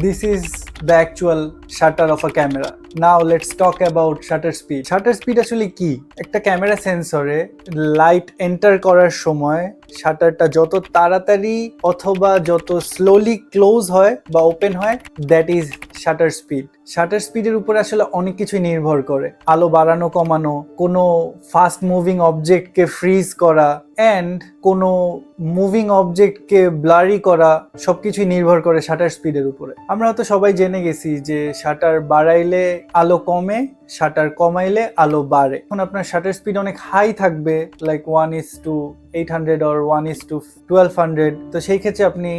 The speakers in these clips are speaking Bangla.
This is the actual shutter of a camera. Now let's talk about shutter speed. Shutter speed আসলে কি? একটা ক্যামেরা সেন্সরে লাইট এন্টার করার সময় শাটারটা যত তাড়াতাড়ি অথবা যত স্লোলি ক্লোজ হয় বা ওপেন হয়, that is shutter speed. Shutter স্পিডের উপর আসলে অনেক কিছুই নির্ভর করে। আলো বাড়ানো কমানো, কোনো ফাস্ট মুভিং অবজেক্টকে ফ্রিজ করা, অ্যান্ড কোনো মুভিং অবজেক্টকে ব্লারি করা, সবকিছুই নির্ভর করে শাটার স্পিডের উপরে। আমরা তো সবাই জেনে গেছি যে শাটার বাড়াইলে আলো কমে, শাটার কমাইলে আলো বাড়ে। এখন আপনার শাটার স্পিড অনেক হাই থাকবে, লাইক 1:800 or 1:1200, তো সেই ক্ষেত্রে আপনি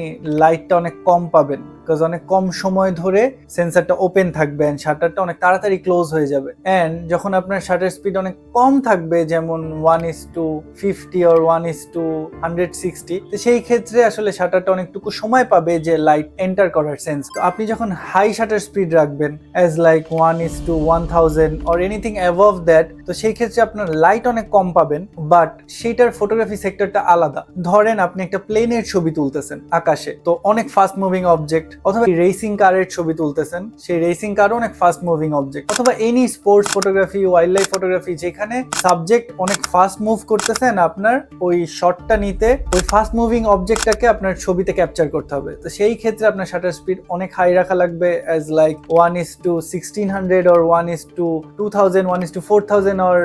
লাইটটা অনেক কম পাবেন, বিকজ অনেক কম সময় ধরে সেন্সারটা ওপেন থাকবে এন্ড শাটারটা অনেক তাড়াতাড়ি ক্লোজ হয়ে যাবে। এন্ড যখন আপনার শাটার স্পিড অনেক কম থাকবে, যেমন 1:50 or 1:160, তো সেই ক্ষেত্রে আসলে শাটারটা অনেকটুকু সময় পাবে যে লাইট এন্টার করার সেন্স। তো আপনি যখন হাই শাটার স্পিড রাখবেন, as like 1:1000 or anything above that, তো সেই ক্ষেত্রে আপনার লাইট অনেক কম পাবেন, বাট সেইটার ফটোগ্রাফি সেক্টরটা আলাদা। ধরেন আপনি একটা প্লেনের ছবি তুলতেছেন আকাশে, তো অনেক ফাস্ট মুভিং অবজেক্ট, অথবা রেসিং কারের ছবি তুলতেছেন, সেই রেসিং কারও অনেক ফাস্ট মুভিং অবজেক্ট, অথবা any sports photography, wild life photography, যেখানে সাবজেক্ট অনেক ফাস্ট মুভ করতেছেন, আপনার ওই শটটা নিতে ওই ফাস্ট মুভিং অবজেক্টটাকে আপনার ছবিতে ক্যাপচার করতে হবে। তো সেই ক্ষেত্রে আপনার শাটার স্পিড অনেক হাই রাখা লাগবে, অ্যাজ লাইক 1:1600 or 1:2000, 1:4000, or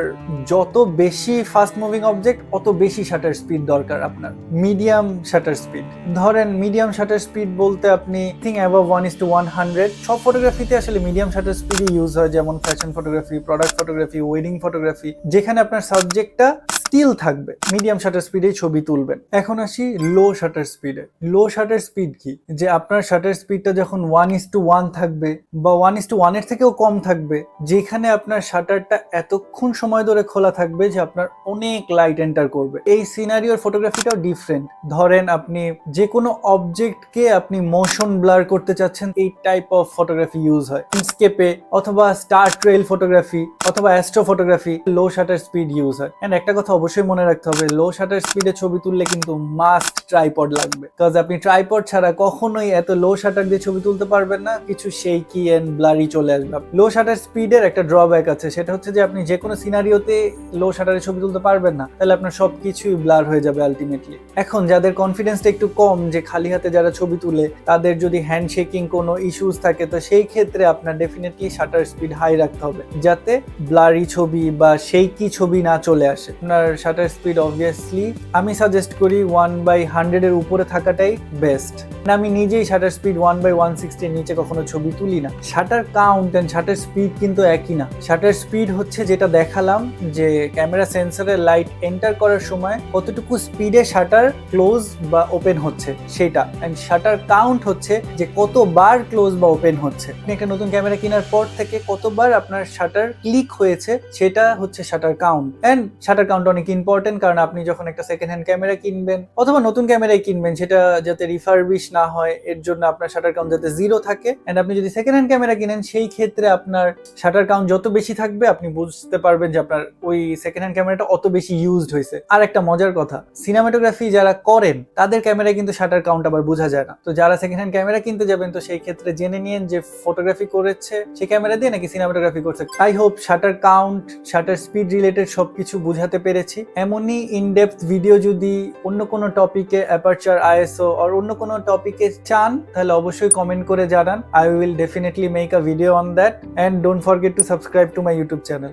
যত বেশি ফাস্ট মুভিং অবজেক্ট অত বেশি শাটার স্পিড দরকার আপনার। মিডিয়াম শাটার স্পিড, ধরেন মিডিয়াম শাটার স্পিড বলতে আপনি থিং অ্যাবভ 1:100, সব ফটোগ্রাফিতে আসলে মিডিয়াম শাটার স্পিডই ইউজ হয়, যেমন fashion photography, product photography, wedding photography, যেখানে আপনার সাবজেক্টটা স্টিল থাকবে, মিডিয়াম শাটার স্পিডেই ছবি তুলবেন। এখন আসি লো শাটার স্পিডে। লো শাটার স্পিড কি? যে আপনার শাটার স্পিডটা যখন 1:1 থাকবে বা 1:1 এর থেকেও কম থাকবে, যেখানে আপনার শাটারটা এতক্ষণ সময় ধরে খোলা থাকবে যে আপনার অনেক লাইট এন্টার করবে। এই সিনারিওর ফটোগ্রাফিটাও ডিফারেন্ট। ধরেন আপনি যে কোনো অবজেক্টকে আপনি মোশন ব্লার করতে চাচ্ছেন, এই টাইপ অফ ফটোগ্রাফি ইউজ হয়। ল্যান্ডস্কেপে অথবা স্টার ট্রেল ফটোগ্রাফি অথবা অ্যাস্ট্রো ফটোগ্রাফি লো শাটার স্পিড ইউজ হয়। এন্ড একটা কথা অবশ্যই মনে রাখতে হবে, লো শাটার স্পিডে ছবি তুললে কিন্তু মাস্ট ট্রাইপড লাগবে, বিকজ আপনি ট্রাইপড ছাড়া কখনোই এত লো শাটার দিয়ে ছবি তুলতে পারবেন না, কিছু শেকি এন্ড ব্লারি চলে আসবে। লো শাটার স্পিডের একটা ড্রব্যাক আছে, সেটা হচ্ছে যে আপনি যে কোনো সিনারিওতে লো শাটারে ছবি তুলতে পারবেন না, তাহলে আপনার সবকিছুই ব্লার হয়ে যাবে আলটিমেটলি। এখন যাদের কনফিডেন্সটা একটু কম, যে খালি হাতে যারা ছবি তুলে, তাদের যদি হ্যান্ড শেকিং কোনো ইস্যুস থাকে, তো সেই ক্ষেত্রে আপনার ডেফিনেটলি শাটার স্পিড হাই রাখতে হবে, যাতে ব্লারি ছবি বা শেকি ছবি না চলে আসে। আপনার শাটার স্পিড অবভিয়াসলি আমি সাজেস্ট করি 1/100 এর উপরে থাকাটাই বেস্ট। আমি নিজেই শাটার স্পিড 1/160 এর নিচে কখনো ছবি তুলি না। Shutter count and shutter speed কিন্তু একই না। শাটার স্পিড হচ্ছে যেটা দেখালাম, যে ক্যামেরা সেন্সরে লাইট এন্টার করার সময় কতটুকু স্পিডে শাটার ক্লোজ বা ওপেন হচ্ছে সেটা, এন্ড শাটার কাউন্ট হচ্ছে যে কতবার ক্লোজ বা ওপেন হচ্ছে। আপনি একটা নতুন ক্যামেরা কেনার পর থেকে কতবার আপনার শাটার ক্লিক হয়েছে, সেটা হচ্ছে shutter count. And shutter count অনেক ইম্পর্টেন্ট, কারণ আপনি যখন একটা সেকেন্ড হ্যান্ড ক্যামেরা কিনবেন অথবা নতুন ক্যামেরাই কিনবেন, সেটা যাতে রিফারবিশ না হয়, এর জন্য আপনার শাটার কাউন্ট যাতে 0 থাকে। এন্ড আপনি যদি সেকেন্ড হ্যান্ড ক্যামেরা কিনেন, সেই ক্ষেত্রে আপনার শাটার কাউন্ট যত বেশি থাকবে, আপনি বুঝতে পারবেন যে আপনার ওই সেকেন্ড হ্যান্ড ক্যামেরাটা অত বেশি ইউজড হয়েছে। আর একটা মজার কথা, সিনেমাটোগ্রাফি যারা করেন তাদের ক্যামেরায় কিন্তু শাটার কাউন্ট আবার বোঝা যায় না। তো যারা সেকেন্ড হ্যান্ড ক্যামেরা কিনতে যাবেন, তো সেই ক্ষেত্রে জেনে নিন যে ফটোগ্রাফি করেছে সেই ক্যামেরা দিয়ে নাকি সিনেমাটোগ্রাফি করছে। I hope shutter count, shutter speed related সবকিছু বুঝাতে পেরেছি। এমনই ইনডেপথ ভিডিও যদি অন্য কোনো টপিকে, অ্যাপারচার, আইএসও আর অন্য কোনো টপিকে চান, তাহলে অবশ্যই কমেন্ট করে জানান। I will definitely make a video on that, and don't forget to subscribe to my YouTube channel.